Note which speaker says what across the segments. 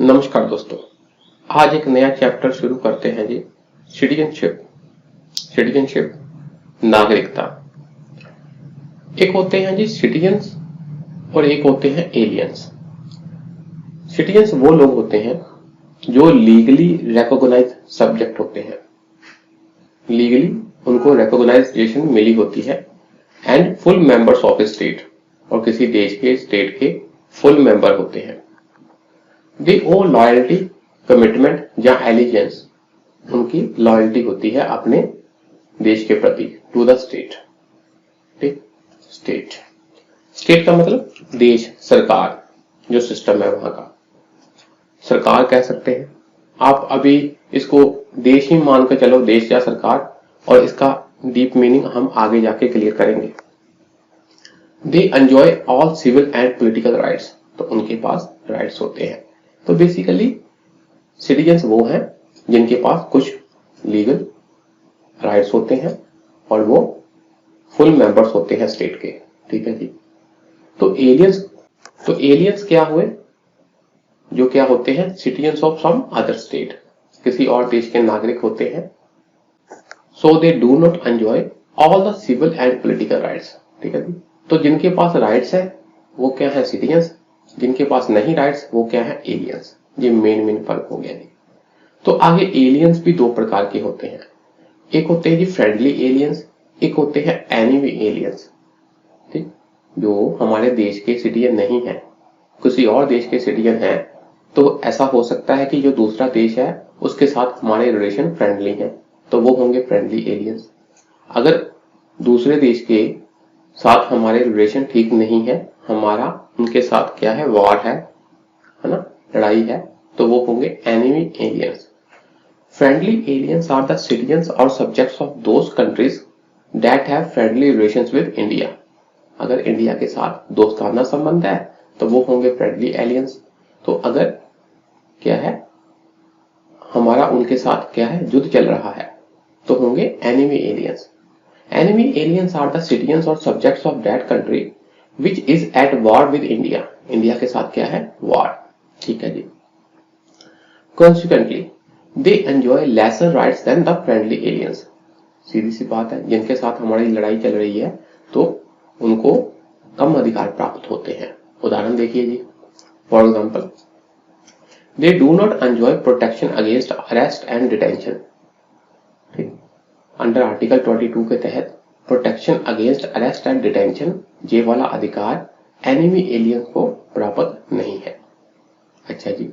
Speaker 1: नमस्कार दोस्तों, आज एक नया चैप्टर शुरू करते हैं जी। सिटीजनशिप नागरिकता। एक होते हैं जी सिटीजन्स और एक होते हैं एलियंस। सिटीजन्स वो लोग होते हैं जो लीगली रिकॉग्नाइज सब्जेक्ट होते हैं, लीगली उनको रिकॉग्नाइजेशन मिली होती है and full members of state, और किसी देश के स्टेट के फुल मेंबर होते हैं। दे ओ लॉयल्टी, कमिटमेंट या एलिजेंस, उनकी लॉयल्टी होती है अपने देश के प्रति, टू द स्टेट। ठीक, स्टेट का मतलब देश, सरकार, जो सिस्टम है वहां का सरकार कह सकते हैं आप। अभी इसको देश ही मान कर चलो, देश या सरकार, और इसका डीप मीनिंग हम आगे जाके क्लियर करेंगे। They enjoy all civil and political rights, तो उनके पास राइट्स होते हैं। तो बेसिकली सिटीजन्स वो हैं जिनके पास कुछ लीगल राइट्स होते हैं और वो फुल मेंबर्स होते हैं स्टेट के। ठीक है जी। तो एलियंस क्या हुए? जो क्या होते हैं? Citizens of some other state, किसी और देश के नागरिक होते हैं। So they do not enjoy all the civil and political rights. ठीक है जी। तो जिनके पास राइट्स है वो क्या है? सिटीजन्स। जिनके पास नहीं राइट्स वो क्या है? एलियंस। ये मेन फर्क हो गया जी। तो आगे एलियंस भी दो प्रकार के होते हैं। एक होते हैं जी फ्रेंडली एलियंस, एक होते हैं एनिमी एलियंस। ठीक, जो हमारे देश के सिटीजन नहीं है, किसी और देश के सिटीजन है, तो ऐसा हो सकता है कि जो दूसरा देश है उसके साथ हमारे रिलेशन फ्रेंडली है, तो वो होंगे फ्रेंडली एलियंस। अगर दूसरे देश के साथ हमारे रिलेशन ठीक नहीं है, हमारा उनके साथ क्या है? वॉर है ना, लड़ाई है, तो वो होंगे enemy aliens. Friendly aliens are the citizens और subjects of those countries that have friendly relations with India. अगर इंडिया के साथ दोस्ताना संबंध है तो वो होंगे फ्रेंडली एलियंस। तो अगर क्या है, हमारा उनके साथ क्या है? युद्ध चल रहा है, तो होंगे enemy aliens. Enemy aliens are the citizens और subjects of that country which is at war with India. India के साथ क्या है? वॉर। ठीक है जी। Consequently, they enjoy lesser rights than the friendly aliens. सीधी सी बात है, जिनके साथ हमारी लड़ाई चल रही है तो उनको कम अधिकार प्राप्त होते हैं। उदाहरण देखिए जी। For example, they do not enjoy protection against arrest and detention. ठीक, अंडर आर्टिकल 22 के तहत protection against arrest and detention, ये वाला अधिकार एनिमी एलियन को प्राप्त नहीं है। अच्छा जी।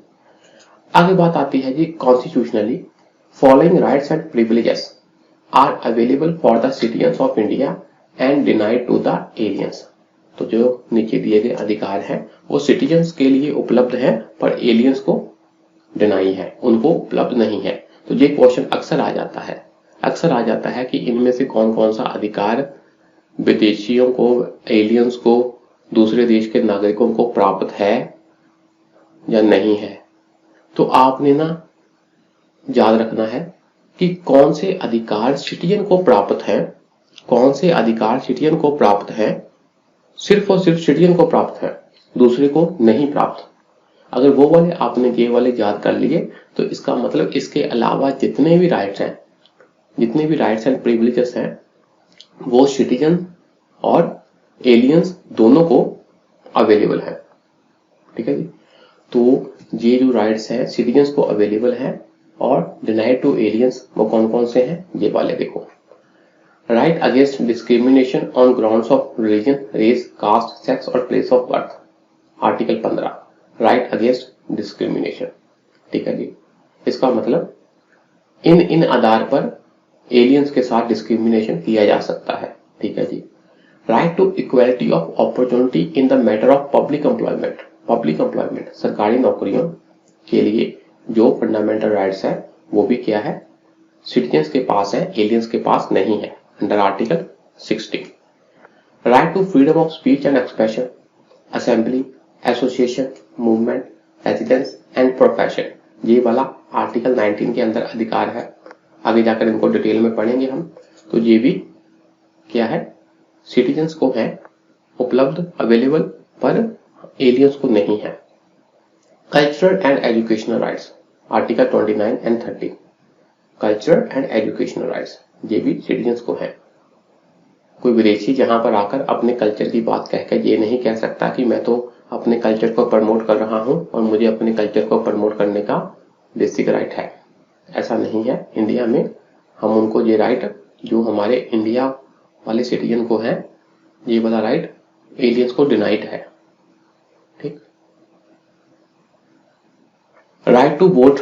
Speaker 1: आगे बात आती है जी constitutionally following rights and privileges are available for the citizens of India and denied to the aliens. तो जो नीचे दिए गए अधिकार हैं वो सिटीजन्स के लिए उपलब्ध है पर एलियंस को डिनाई है, उनको उपलब्ध नहीं है। तो ये क्वेश्चन अक्सर आ जाता है कि इनमें से कौन कौन सा अधिकार विदेशियों को, एलियंस को, दूसरे देश के नागरिकों को प्राप्त है या नहीं है। तो आपने ना याद रखना है कि कौन से अधिकार सिटीजन को प्राप्त है, कौन से अधिकार सिटीजन को प्राप्त है, सिर्फ और सिर्फ सिटीजन को प्राप्त है, दूसरे को नहीं प्राप्त। अगर वो वाले आपने ये वाले याद कर लिए तो इसका मतलब इसके अलावा जितने भी राइट्स एंड प्रिविलेजेस हैं वो सिटीजन और एलियंस दोनों को अवेलेबल है। ठीक है जी। तो ये जो राइट्स हैं सिटीजन्स को अवेलेबल है और डिनाइड टू एलियंस वो कौन कौन से हैं? ये वाले देखो। Right against discrimination on grounds of religion, race, caste, sex और place of birth, article 15। Right against discrimination. ठीक है जी। इसका मतलब इन आधार पर एलियंस के साथ डिस्क्रिमिनेशन किया जा सकता है। ठीक है जी। Right to equality of opportunity in the matter of public employment, सरकारी नौकरियों के लिए जो फंडामेंटल राइट्स है वो भी क्या है? सिटीजन्स के पास है, एलियंस के पास नहीं है, under article 60। Right to freedom of speech and expression, assembly, association, movement, residence and profession, ये वाला आर्टिकल 19 के अंदर अधिकार है। आगे जाकर इनको डिटेल में पढ़ेंगे हम। तो ये भी क्या है? सिटीजन्स को है उपलब्ध, अवेलेबल, पर एलियंस को नहीं है। Cultural and educational rights, article 29 and 30। Cultural and educational rights ये भी सिटीजन्स को है। कोई विदेशी जहां पर आकर अपने कल्चर की बात कहकर ये नहीं कह सकता कि मैं तो अपने कल्चर को प्रमोट कर रहा हूं और मुझे अपने कल्चर को प्रमोट करने का बेसिक राइट है। ऐसा नहीं है। इंडिया में हम उनको ये राइट जो हमारे इंडिया वाले सिटीजन को है, ये वाला राइट एलियंस को डिनाइड है। ठीक। Right to vote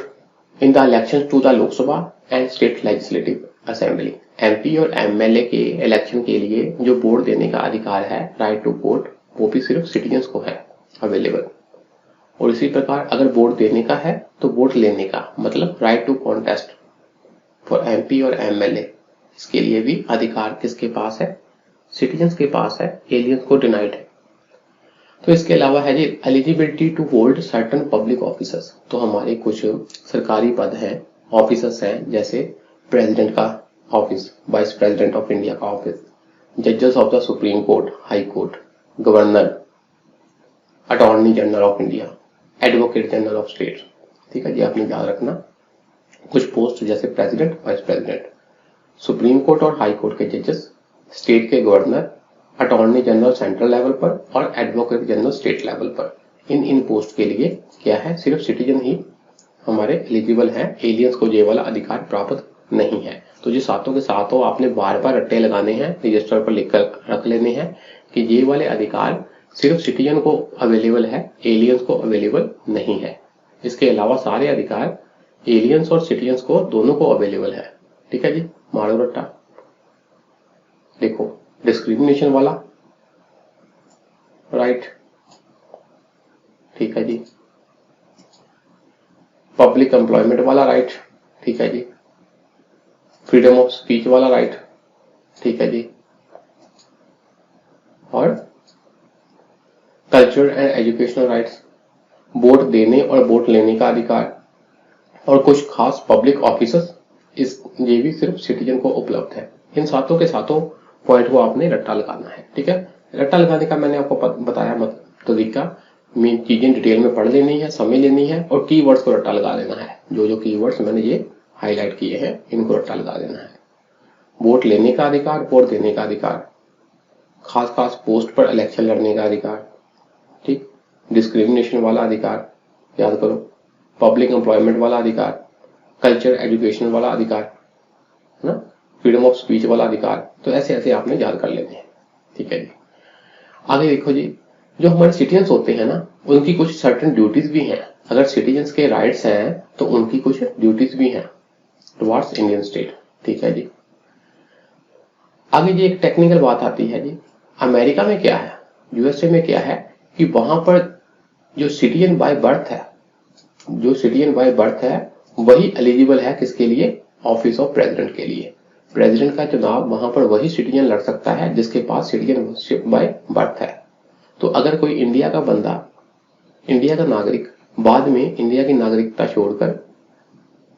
Speaker 1: in the election to the Lok Sabha and state legislative assembly, MP और एमएलए के इलेक्शन के लिए जो वोट देने का अधिकार है, राइट टू वोट, वो भी सिर्फ सिटीजन्स को है अवेलेबल। और इसी प्रकार अगर वोट देने का है तो वोट लेने का मतलब right to contest for MP और एमएलए, इसके लिए भी अधिकार किसके पास है? सिटीजन्स के पास है, एलियंस को डिनाइड है। तो इसके अलावा है जी eligibility to hold certain public officers. तो हमारे कुछ सरकारी पद हैं, ऑफिसर्स हैं, जैसे प्रेसिडेंट का office, vice president of India का ऑफिस, जजेस of the supreme court, high court, governor, attorney general of India, advocate general of state. ठीक है जी, आपने याद रखना कुछ पोस्ट जैसे president, vice president, supreme court और हाई कोर्ट के जजेस, स्टेट के governor, attorney general central level पर और एडवोकेट जनरल स्टेट लेवल पर। इन पोस्ट के लिए क्या है, सिर्फ सिटीजन ही हमारे एलिजिबल हैं, एलियंस को ये वाला अधिकार प्राप्त नहीं है। तो ये सातों के सातों आपने बार बार रट्टे लगाने हैं, रजिस्टर पर लिखकर रख लेने हैं कि ये वाले अधिकार सिर्फ सिटीजन को अवेलेबल है, एलियंस को अवेलेबल नहीं है। इसके अलावा सारे अधिकार एलियंस और सिटीजन्स को दोनों को अवेलेबल है। ठीक है जी, मारो रट्टा। देखो, डिस्क्रिमिनेशन वाला राइट, ठीक है जी, पब्लिक एम्प्लॉयमेंट वाला राइट, ठीक है जी, फ्रीडम ऑफ स्पीच वाला राइट, ठीक है जी, और cultural and educational rights, vote देने और वोट लेने का अधिकार, और कुछ खास पब्लिक ऑफिसर्स, ये भी सिर्फ सिटीजन को उपलब्ध है। इन सातों के सातों पॉइंट को आपने रट्टा लगाना है। ठीक है, रट्टा लगाने का मैंने आपको बताया तरीका, मेन चीजें डिटेल में पढ़ लेनी है, समझ लेनी है और कीवर्ड्स को रट्टा लगा लेना है। जो जो कीवर्ड्स मैंने ये हाईलाइट किए हैं इनको रट्टा लगा देना है। वोट लेने का अधिकार, वोट देने का अधिकार, खास खास पोस्ट पर इलेक्शन लड़ने का अधिकार, ठीक, डिस्क्रिमिनेशन वाला अधिकार याद करो, पब्लिक एम्प्लॉयमेंट वाला अधिकार, कल्चर एजुकेशन वाला अधिकार, है ना, फ्रीडम ऑफ स्पीच वाला अधिकार। तो ऐसे ऐसे आपने याद कर लेने हैं। ठीक है जी, आगे देखो जी, जो हमारे सिटीजन्स होते हैं ना, उनकी कुछ सर्टेन ड्यूटीज भी हैं। अगर सिटीजन्स के राइट्स हैं तो उनकी कुछ ड्यूटीज भी हैं टुवर्ड्स इंडियन स्टेट। ठीक है जी, आगे जी एक टेक्निकल बात आती है जी, अमेरिका में क्या है, यूएसए में क्या है कि वहां पर जो सिटीजन बाय बर्थ है, जो सिटीजन बाय बर्थ है वही एलिजिबल है किसके लिए, ऑफिस ऑफ प्रेसिडेंट के लिए। प्रेसिडेंट का चुनाव वहां पर वही सिटीजन लड़ सकता है जिसके पास सिटीजनशिप बाय बर्थ है। तो अगर कोई इंडिया का बंदा, इंडिया का नागरिक बाद में इंडिया की नागरिकता छोड़कर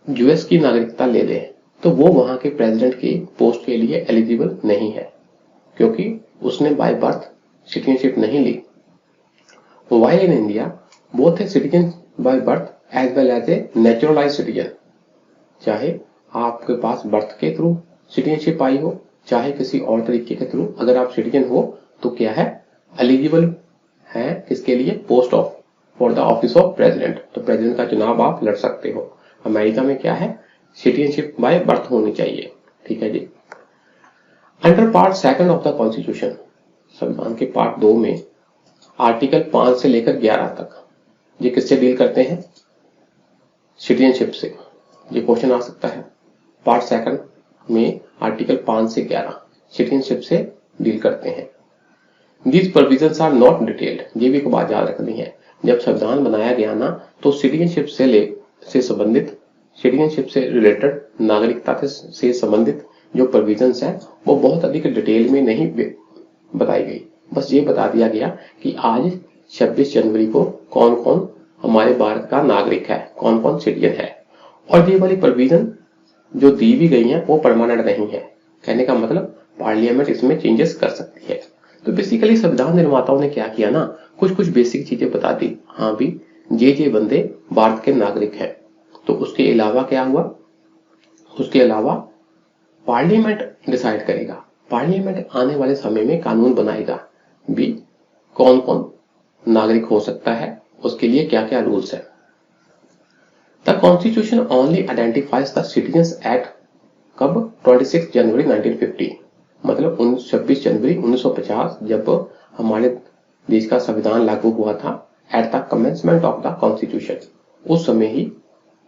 Speaker 1: यूएस की नागरिकता ले ले तो वो वहां के प्रेसिडेंट की पोस्ट के लिए एलिजिबल नहीं है, क्योंकि उसने बाय बर्थ सिटीजनशिप नहीं ली। While in India, both a citizen by birth as well as a naturalized citizen, चाहे आपके पास बर्थ के थ्रू सिटीजनशिप आई हो चाहे किसी और तरीके के थ्रू, अगर आप सिटीजन हो तो क्या है, एलिजिबल है किसके लिए, post of for the office of president. तो प्रेसिडेंट का चुनाव आप लड़ सकते हो। अमेरिका में क्या है, सिटीजनशिप बाय बर्थ होनी चाहिए। ठीक है जी, under part 2 of the constitution, संविधान के पार्ट 2 में आर्टिकल 5 से लेकर 11 तक ये किससे डील करते हैं, सिटीजनशिप से। ये क्वेश्चन आ सकता है, पार्ट 2 में आर्टिकल 5 से 11 सिटीजनशिप से डील करते हैं। These provisions are not detailed, ये भी एक बात याद रखनी है। जब संविधान बनाया गया ना तो सिटीजनशिप से संबंधित, सिटीजनशिप से रिलेटेड, नागरिकता से संबंधित जो प्रोविजंस हैं वो बहुत अधिक डिटेल में नहीं बताई गई। बस ये बता दिया गया कि आज 26 जनवरी को कौन कौन हमारे भारत का नागरिक है, कौन कौन सिटीजन है, और ये वाली प्रोविजन जो दी भी गई है वो परमानेंट नहीं है। कहने का मतलब पार्लियामेंट इसमें चेंजेस कर सकती है। तो बेसिकली संविधान निर्माताओं ने क्या किया ना, कुछ कुछ बेसिक चीजें बता दी। हाँ भी जे बंदे भारत के नागरिक हैं। तो उसके अलावा क्या हुआ, उसके अलावा पार्लियामेंट डिसाइड करेगा, पार्लियामेंट आने वाले समय में कानून बनाएगा भी कौन कौन नागरिक हो सकता है, उसके लिए क्या क्या रूल्स है। The constitution only identifies the citizens act कब, 26 जनवरी 1950, मतलब 26 जनवरी 1950 जब हमारे देश का संविधान लागू हुआ था, at the commencement of the constitution, उस समय ही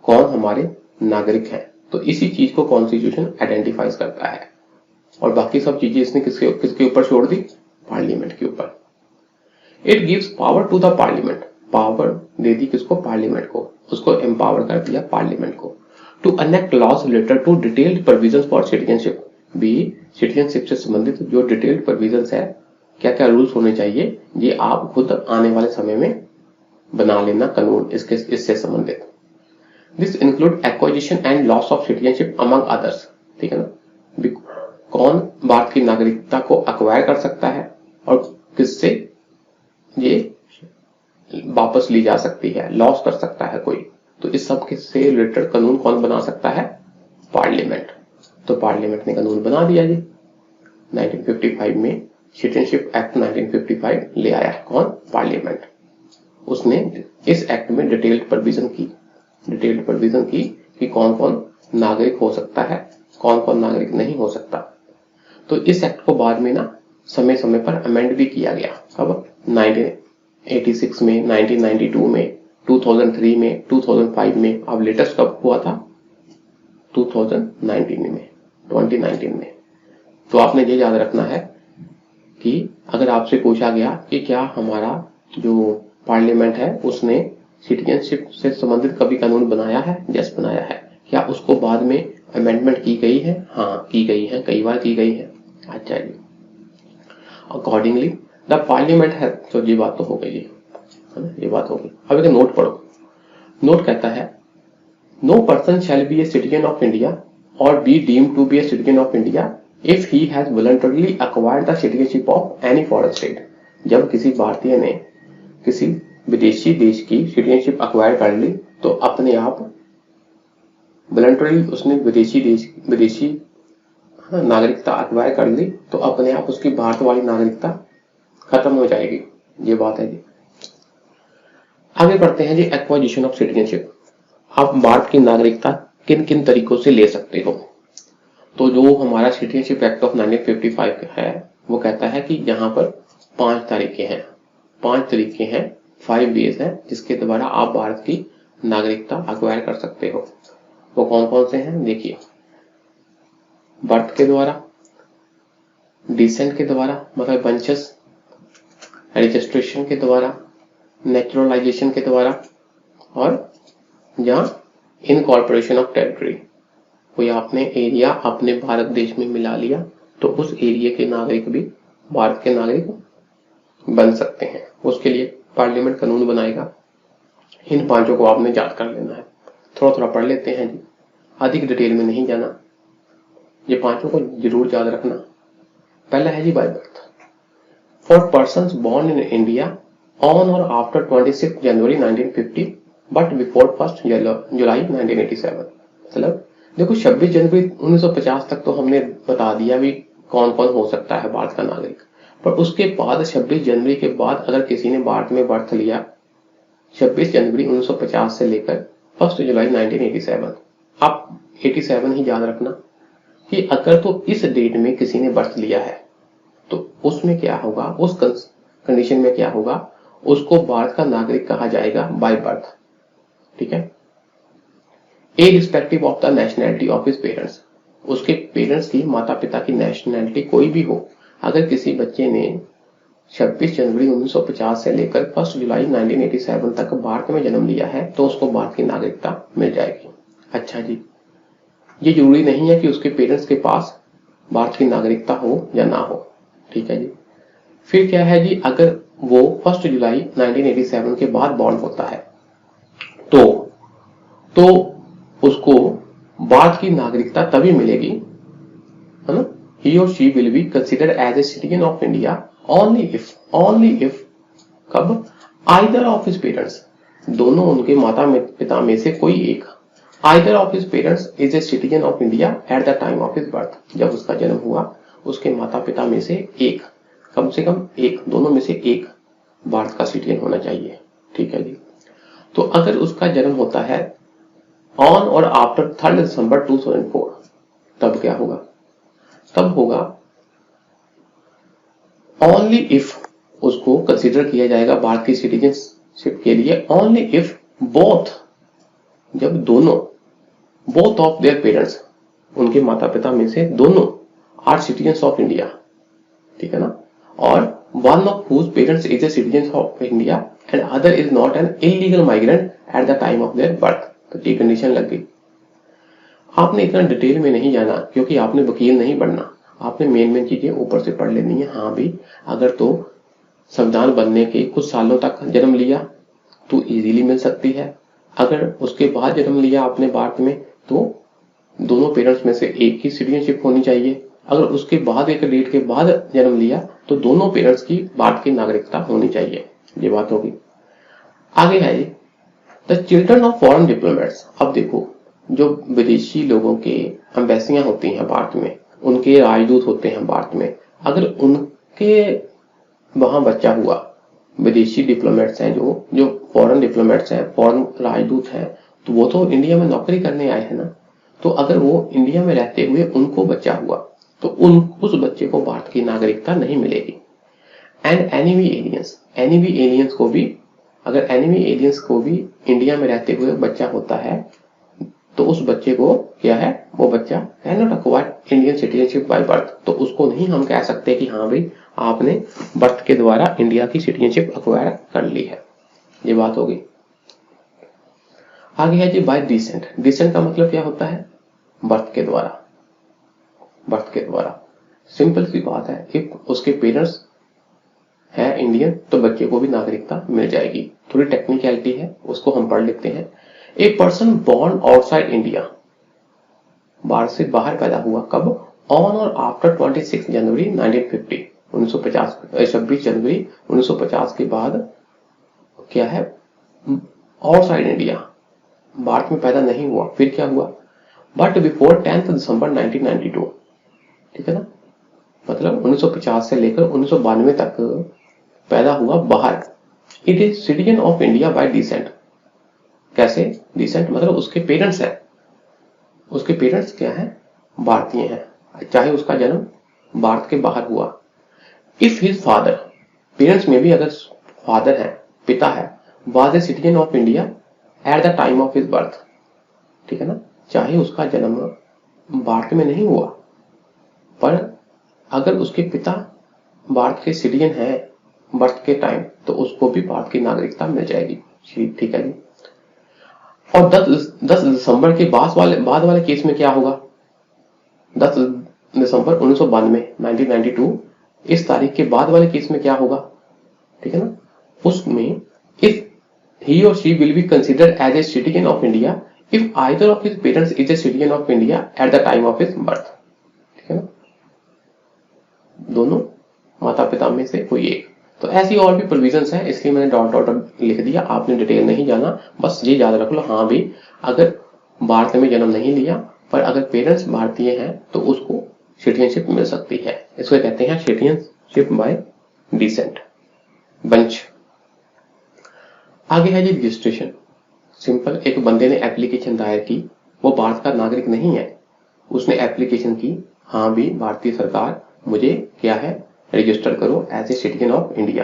Speaker 1: कौन हमारे नागरिक हैं। तो इसी चीज को कॉन्स्टिट्यूशन आइडेंटिफाइज करता है और बाकी सब चीजें इसने किसके ऊपर छोड़ दी, पार्लियामेंट के ऊपर। It gives power to the parliament, power दे दी किसको, पार्लियामेंट को, उसको एम्पावर कर दिया पार्लियामेंट को, to enact laws related to detailed provisions for citizenship, भी सिटीजनशिप से संबंधित जो डिटेल्ड प्रोविजंस है, क्या क्या रूल्स होने चाहिए, ये आप खुद आने वाले समय में बना लेना कानून इससे संबंधित। This include acquisition and loss of citizenship among others, ठीक है ना, कौन भारत की नागरिकता को अक्वायर कर सकता है और किससे ये वापस ली जा सकती है, लॉस कर सकता है कोई, तो इस सब के से रिलेटेड कानून कौन बना सकता है, पार्लियामेंट। तो पार्लियामेंट ने कानून बना दिया जी 1955 में, सिटीजनशिप एक्ट 1955 ले आया कौन, पार्लियामेंट। उसने इस एक्ट में डिटेल्ड प्रोविजन की कि कौन कौन नागरिक हो सकता है, कौन कौन नागरिक नहीं हो सकता। तो इस एक्ट को बाद में ना समय समय पर अमेंड भी किया गया, अब 1986 में, 1992 में, 2003 में, 2005 में, अब लेटेस्ट कब हुआ था, 2019 में। तो आपने ये याद रखना है कि अगर आपसे पूछा गया कि क्या हमारा जो पार्लियामेंट है उसने सिटीजनशिप से संबंधित कभी कानून बनाया है, यस बनाया है, क्या उसको बाद में अमेंडमेंट की गई है, हाँ की गई है, कई बार की गई है। अच्छा जी, अकॉर्डिंगली द पार्लियामेंट है, तो ये बात तो हो गई है ना, ये बात होगी। अब एक नोट पढ़ो, नोट कहता है no person shall be a citizen of India और be deemed to be a citizen of India if he has voluntarily acquired the citizenship of any foreign state. जब किसी भारतीय ने किसी विदेशी देश की सिटीजनशिप अक्वायर कर ली तो अपने आप वॉलंटरली उसने विदेशी नागरिकता अक्वायर कर ली तो अपने आप उसकी भारत वाली नागरिकता खत्म हो जाएगी, ये बात है जी। आगे बढ़ते हैं जी, एक्वाजिशन ऑफ सिटीजनशिप। आप भारत की नागरिकता किन किन तरीकों से ले सकते हो। तो जो हमारा सिटीजनशिप एक्ट ऑफ 1955 है वो कहता है कि यहाँ पर 5 तरीके हैं, 5 वेज हैं जिसके द्वारा आप भारत की नागरिकता अक्वायर कर सकते हो। वो कौन कौन से हैं देखिए, बर्थ के द्वारा, डिसेंट के द्वारा मतलब बंचेस, रजिस्ट्रेशन के द्वारा, नेचुरलाइजेशन के द्वारा, और जहां इनकॉर्पोरेशन ऑफ टेरिटरी, कोई आपने एरिया अपने भारत देश में मिला लिया तो उस एरिया के नागरिक भी भारत के नागरिक बन सकते हैं। उसके लिए पार्लियामेंट कानून बनाएगा। इन 5 को आपने याद कर लेना है, थोड़ा थोड़ा पढ़ लेते हैं जी, अधिक डिटेल में नहीं जाना, ये 5 को जरूर याद रखना। पहला है जी by birth, for persons born in India on और after 26 January 1950 but before 1 July 1987। मतलब देखो 26 जनवरी 1950 तक तो हमने बता दिया भी कौन कौन हो सकता है भारत का नागरिक, पर उसके बाद 26 जनवरी के बाद अगर किसी ने भारत में बर्थ लिया 26 जनवरी 1950 से लेकर 1 जुलाई 1987, आप 87 ही याद रखना कि अगर तो इस डेट में किसी ने बर्थ लिया है तो उसमें क्या होगा, उस कंडीशन में क्या होगा, उसको भारत का नागरिक कहा जाएगा बाय बर्थ, ठीक है। Irrespective of the nationality of his parents, उसके पेरेंट्स की, माता पिता की नेशनैलिटी कोई भी हो, अगर किसी बच्चे ने 26 जनवरी 1950 से लेकर 1 जुलाई 1987 तक भारत में जन्म लिया है तो उसको भारत की नागरिकता मिल जाएगी। अच्छा जी, ये जरूरी नहीं है कि उसके पेरेंट्स के पास भारत की नागरिकता हो या ना हो, ठीक है जी। फिर क्या है जी, अगर वो 1 जुलाई 1987 के बाद बॉर्न होता है तो उसको भारत की नागरिकता तभी मिलेगी, है ना, he or she will be considered as a citizen of India only if कब, either of his parents, दोनों उनके माता पिता में से कोई एक। Either of his parents is a citizen of India at the time of his birth. जब उसका जन्म हुआ उसके माता पिता में से एक, कम से कम एक, दोनों में से एक भारत का सिटीजन होना चाहिए। ठीक है जी। तो अगर उसका जन्म होता है ऑन और आफ्टर 3 दिसंबर 2004, तब क्या होगा? तब होगा ओनली इफ उसको कंसीडर किया जाएगा भारत की सिटीजनशिप के लिए ओनली इफ बोथ, जब दोनों, बोथ ऑफ देयर पेरेंट्स, उनके माता पिता में से दोनों आर सिटीजन्स ऑफ इंडिया। ठीक है ना। और one of whose parents is a citizen of India and other is not an illegal migrant at the time of their birth. तो ये कंडीशन लग गई। आपने इतना डिटेल में नहीं जाना क्योंकि आपने वकील नहीं बनना, आपने मेन चीजें ऊपर से पढ़ लेनी है। हाँ भी, अगर तो संविधान बनने के कुछ सालों तक जन्म लिया तो इजीली मिल सकती है। अगर उसके बाद जन्म लिया आपने भारत में तो दोनों पेरेंट्स में से एक की सिटीजनशिप होनी चाहिए। अगर उसके बाद एक डेट के बाद जन्म लिया तो दोनों पेरेंट्स की भारत की नागरिकता होनी चाहिए। ये बात होगी। आगे है जी the children of foreign diplomats. अब देखो, जो विदेशी लोगों के एम्बेसियां होती हैं भारत में, उनके राजदूत होते हैं भारत में, अगर उनके वहां बच्चा हुआ, विदेशी डिप्लोमेट्स हैं जो फॉरेन डिप्लोमेट्स हैं, फॉरेन राजदूत हैं, तो वो तो इंडिया में नौकरी करने आए हैं ना। तो अगर वो इंडिया में रहते हुए उनको बच्चा हुआ तो उस बच्चे को भारत की नागरिकता नहीं मिलेगी। एंड एनिमी एलियंस को भी, अगर एनिमी एलियंस को भी इंडिया में रहते हुए बच्चा होता है तो उस बच्चे को क्या है, वो बच्चा है not acquired Indian citizenship by birth. तो उसको नहीं हम कह सकते कि हाँ भाई आपने बर्थ के द्वारा इंडिया की सिटीजनशिप अक्वायर कर ली है। ये बात होगी। आगे है जी बाय डिसेंट। डिसेंट का मतलब क्या होता है? बर्थ के द्वारा। बर्थ के द्वारा सिंपल सी बात है, इफ उसके पेरेंट्स है इंडियन तो बच्चे को भी नागरिकता मिल जाएगी। थोड़ी टेक्निकलिटी है, उसको हम पढ़ लेते हैं। A person born outside India, Bharat से बाहर पैदा हुआ, कब? ऑन और आफ्टर 26 जनवरी 1950, 1950, 26 जनवरी 1950 के बाद क्या है, आउटसाइड इंडिया, भारत में पैदा नहीं हुआ। फिर क्या हुआ? बट बिफोर 10 दिसंबर 1992। ठीक है ना, मतलब 1950 से लेकर 1992 तक पैदा हुआ बाहर। It is citizen of India by decent. कैसे डिसेंट? मतलब उसके पेरेंट्स हैं, उसके पेरेंट्स क्या है, भारतीय हैं, चाहे उसका जन्म भारत के बाहर हुआ। इफ हिज फादर, पेरेंट्स में भी अगर फादर है, पिता है, was a citizen of India at the time of his birth. ठीक है ना, चाहे उसका जन्म भारत में नहीं हुआ पर अगर उसके पिता भारत के सिटीजन है बर्थ के टाइम तो उसको भी भारत की नागरिकता मिल जाएगी। ठीक है जी। और 10 दिसंबर के बाद वाले केस में क्या होगा? 10 दिसंबर 1992, 1992, इस तारीख के बाद वाले केस में क्या होगा? ठीक है ना, उसमें if he or she will be considered as a citizen of India if either of his parents is a citizen of India at the time of his birth. ठीक है ना, दोनों माता पिता में से कोई एक। तो ऐसी और भी प्रोविजंस हैं, इसलिए मैंने डॉट डॉट लिख दिया। आपने डिटेल नहीं जाना, बस ये याद रख लो। हाँ भी, अगर भारत में जन्म नहीं लिया पर अगर पेरेंट्स भारतीय हैं तो उसको सिटीजनशिप मिल सकती है। इसको कहते हैं सिटीजनशिप बाय डिसेंट, बंच। आगे है जी रजिस्ट्रेशन। सिंपल, एक बंदे ने एप्लीकेशन दायर की, वो भारत का नागरिक नहीं है, उसने एप्लीकेशन की, हाँ भी भारतीय सरकार मुझे क्या है रजिस्टर करो as a citizen of India.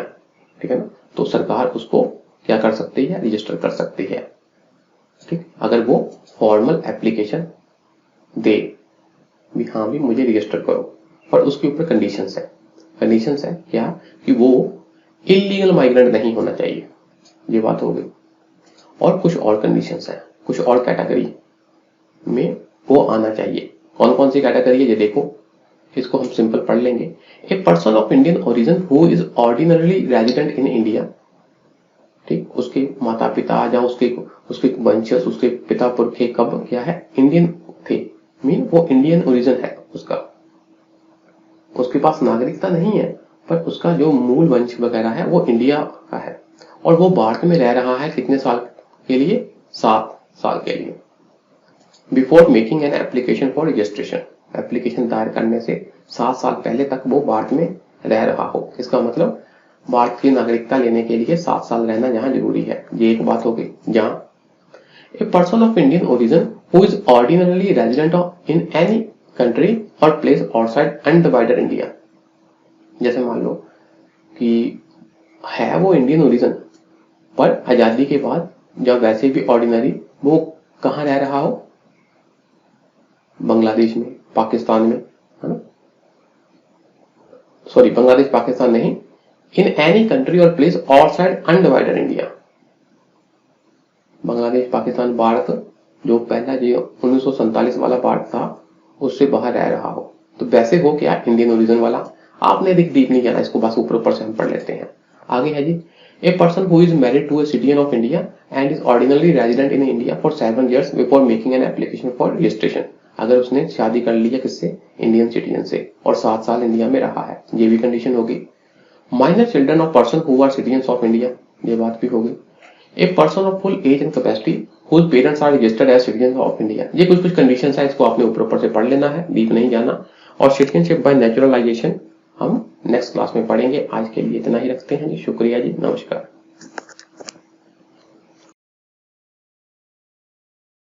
Speaker 1: ठीक है ना, तो सरकार उसको क्या कर सकती है, रजिस्टर कर सकती है। ठीक, अगर वो फॉर्मल एप्लीकेशन दे भी, हाँ भी मुझे रजिस्टर करो, पर उसके ऊपर कंडीशंस है। कंडीशंस है क्या कि वो इलीगल माइग्रेंट नहीं होना चाहिए। ये बात हो गई। और कुछ और कंडीशंस है, कुछ और कैटेगरी में वो आना चाहिए। कौन कौन सी कैटेगरी है ये देखो, इसको हम सिंपल पढ़ लेंगे। ए person of Indian origin who is ordinarily resident in India. ठीक, उसके माता पिता या उसके वंशज, उसके पिता पुरखे कब क्या है, इंडियन थे, मीन वो इंडियन ओरिजिन है उसका, उसके पास नागरिकता नहीं है पर उसका जो मूल वंश वगैरह है वो इंडिया का है। और वो भारत में रह रहा है कितने साल के लिए? 7 साल के लिए। Before making an application for registration, application दायर करने से 7 साल पहले तक वो भारत में रह रहा हो। इसका मतलब भारत की नागरिकता लेने के लिए 7 साल रहना यहाँ जरूरी है। ये एक बात हो गई। जहाँ ए person of Indian origin who is ordinarily resident in any country और प्लेस आउटसाइड अनडिवाइडेड इंडिया, जैसे मान लो कि है वो इंडियन ओरिजिन पर आजादी के बाद जब वैसे भी ऑर्डिनरी वो कहाँ रह रहा हो? बांग्लादेश में, पाकिस्तान में, है ना? सॉरी, बांग्लादेश पाकिस्तान नहीं, इन एनी कंट्री और place outside undivided India. Bangladesh Pakistan Bharat जो पहला जो 1947 वाला भारत था उससे बाहर रह रहा हो, तो वैसे हो क्या? इंडियन ओरिजिन वाला। आपने अधिक डीप नहीं जाना, इसको बस ऊपर ऊपर से हम पढ़ लेते हैं। आगे है जी, a person who is married to a citizen of India and is ordinarily resident in India for 7 years before making an application for registration. अगर उसने शादी कर लिया किससे? इंडियन सिटीजन से, और 7 साल इंडिया में रहा है, ये भी कंडीशन होगी। Minor children of person who are citizen of India, ये बात भी होगी। A person of full age and capacity whose parents are registered as citizen of India. ये कुछ कुछ कंडीशंस है, इसको आपने ऊपर ऊपर से पढ़ लेना है, डीप नहीं जाना। और सिटीजनशिप बाय नेचुरलाइजेशन हम नेक्स्ट क्लास में पढ़ेंगे। आज के लिए इतना ही रखते हैं जी। शुक्रिया जी, नमस्कार।